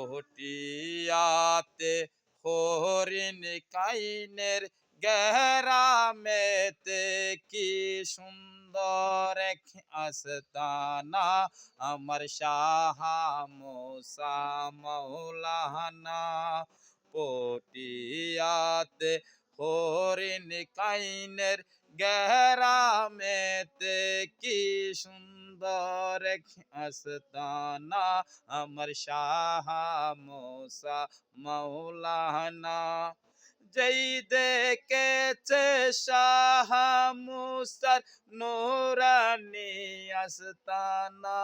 পটিয়াতে হরিণ কাইনের গেরামেতে কি সুন্দর এক আস্তানা আমার শাহ মুসা মৌলানা পটিয়াতে হরিণ কাইনের গেরামেতে কি সুন্দর এক আস্তানা আমার শাহ মুসা মৌলানা যেই দেখেছে শাহ মুসার নুরানি আস্তানা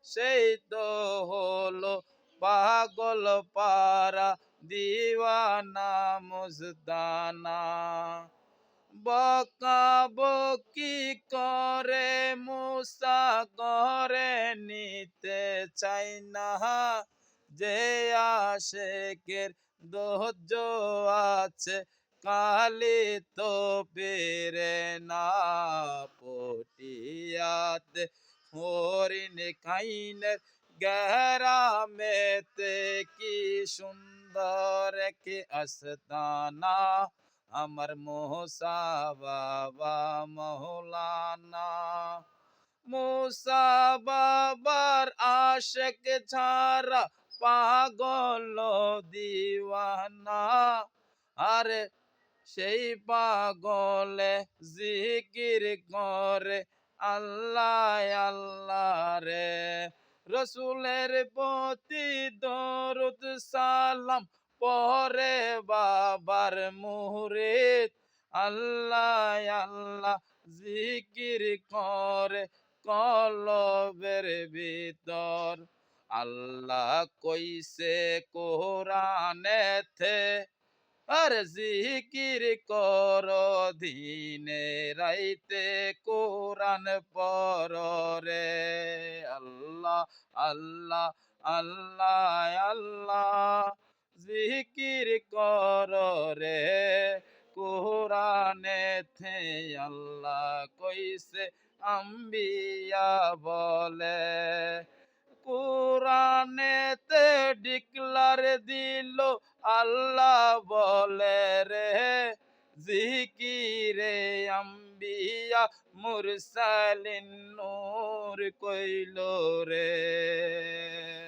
সেই তো হলো পাগল পারা দিওয়ানা মুজদানা বকা বকি করে মুসা করে নিতে চাই না যে আশেকের ধৈর্য আছে কালি তো পেরে না পটিয়াতে হরিণ কাইনের গেরামেতে কি সুন্দর এক আস্তানা আমার মুসা বাবা মৌলানা মুসা বাবার আশেক ছাড়া পাগল দিওয়ানা আরে সেই পাগলে জিকির করে আল্লাহ আল্লাহ রে রসুলের প্রতি দরুদ সালাম পরে বাবার মুরিদ আল্লাহ আল্লাহ জিকির করে কলবের ভিতর আল্লাহ কইছে কোরআনেতে আর জিকির কর দিনে রাইতে কোরআন পর রে আল্লাহ আল্লাহ আল্লাহ আল্লাহ জিকির কর রে কোরআনেতে আল্লাহ কইছে আম্বিয়া বলে কোরআনেতে ডিক্লার দিল আল্লাহ বলে রে জিকিরে আম্বিয়া মুরসালিন নূর কইল রে